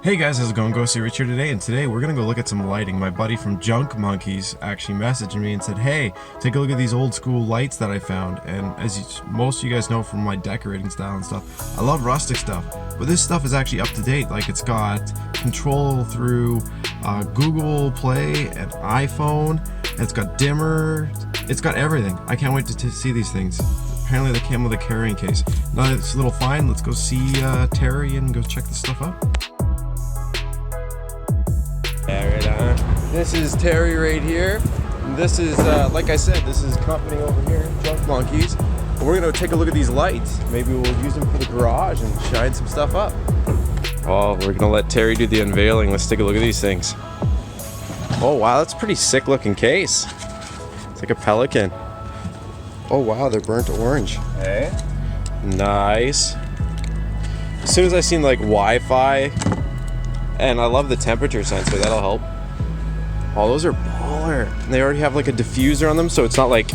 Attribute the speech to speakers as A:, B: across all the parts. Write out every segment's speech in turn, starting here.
A: Hey guys, how's it going? ghostlyrich here today, and today we're gonna go look at some lighting. My buddy from Junk Monkeys actually messaged me and said, hey, take a look at these old school lights that I found. And as most of you guys know from my decorating style and stuff, I love rustic stuff, but this stuff is actually up to date. Like, it's got control through Google Play and iPhone, and it's got dimmer, it's got everything. I can't wait to see these things. Apparently they came with a carrying case. Now that it's a little fine, let's go see Terry and go check this stuff out.
B: Yeah, right on. This is Terry right here. This is, like I said, this is company over here, Junk Monkeys. And we're gonna take a look at these lights. Maybe we'll use them for the garage and shine some stuff up. Oh, we're gonna let Terry do the unveiling. Let's take a look at these things. Oh wow, that's a pretty sick looking case. It's like a pelican. Oh wow, they're burnt orange. Hey. Nice. As soon as I seen like Wi-Fi, and I love the temperature sensor, that'll help. Oh, those are baller. And they already have like a diffuser on them, so it's not like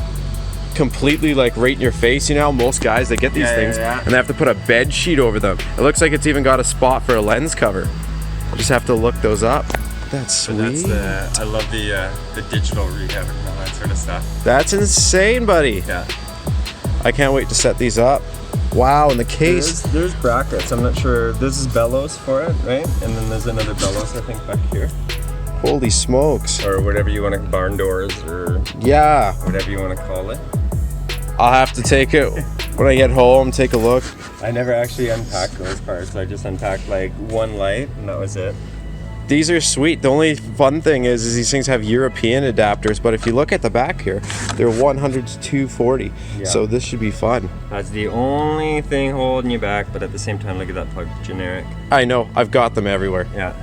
B: completely like right in your face. You know, most guys, they get these things and they have to put a bed sheet over them. It looks like it's even got a spot for a lens cover. I'll just have to look those up. That's sweet.
C: I love the digital rehab and all that sort of stuff.
B: That's insane, buddy.
C: Yeah.
B: I can't wait to set these up. Wow, and the case.
C: There's brackets. I'm not sure. This is bellows for it, right? And then there's another bellows, I think, back here.
B: Holy smokes.
C: Or whatever you want to, barn doors, or
B: yeah,
C: whatever you want to call it.
B: I'll have to take it when I get home, take a look.
C: I never actually unpacked those parts. I just unpacked like one light, and that was it.
B: These are sweet. The only fun thing is these things have European adapters, but if you look at the back here, they're 100 to 240. Yeah. So this should be fun.
C: That's the only thing holding you back, but at the same time, look at that plug, generic.
B: I know, I've got them everywhere.
C: Yeah.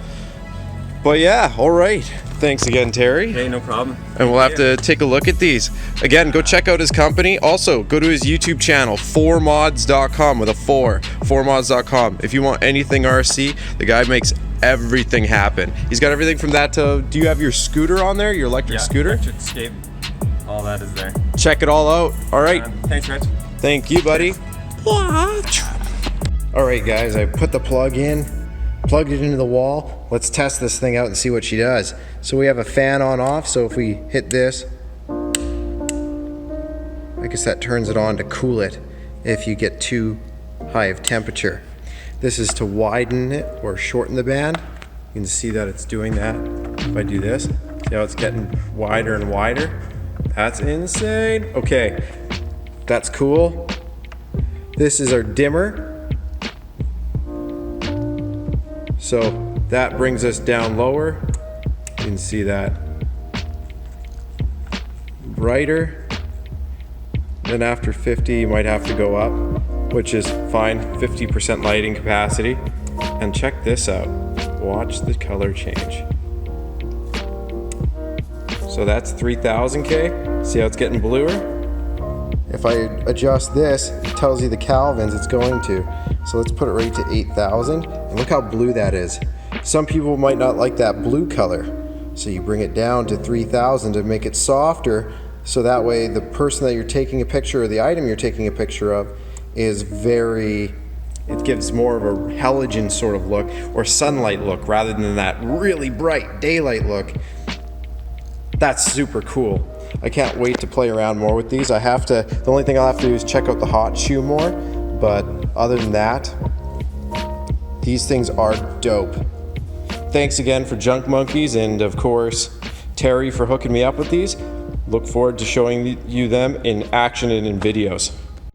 B: But yeah, all right. Thanks again, Terry.
C: Hey, no problem.
B: And we'll have to take a look at these. Again, go check out his company. Also, go to his YouTube channel, 4mods.com with a 4mods.com. If you want anything RC, the guy makes everything happen. He's got everything from that to, do you have your scooter on there, your electric scooter?
C: Electric escape. All that is there.
B: Check it all out. All right.
C: Thanks, Rich.
B: Thank you, buddy. All right, guys, I put the plug in, plugged it into the wall. Let's test this thing out and see what she does. So we have a fan on off, so if we hit this, I guess that turns it on to cool it if you get too high of temperature. This is to widen it or shorten the band. You can see that it's doing that. If I do this, see how it's getting wider and wider? That's insane. Okay, that's cool. This is our dimmer. So that brings us down lower. You can see that. Brighter. Then after 50, you might have to go up, which is fine, 50% lighting capacity. And check this out. Watch the color change. So that's 3000K. See how it's getting bluer? If I adjust this, it tells you the Kelvins it's going to. So let's put it right to 8000. And look how blue that is. Some people might not like that blue color. So you bring it down to 3000 to make it softer. So that way the person that you're taking a picture, or the item you're taking a picture of, is very, it gives more of a halogen sort of look, or sunlight look, rather than that really bright daylight look. That's super cool. I can't wait to play around more with these. The only thing I'll have to do is check out the hot shoe more, but other than that, these things are dope. Thanks again for Junk Monkeys, and of course, Terry for hooking me up with these. Look forward to showing you them in action and in videos.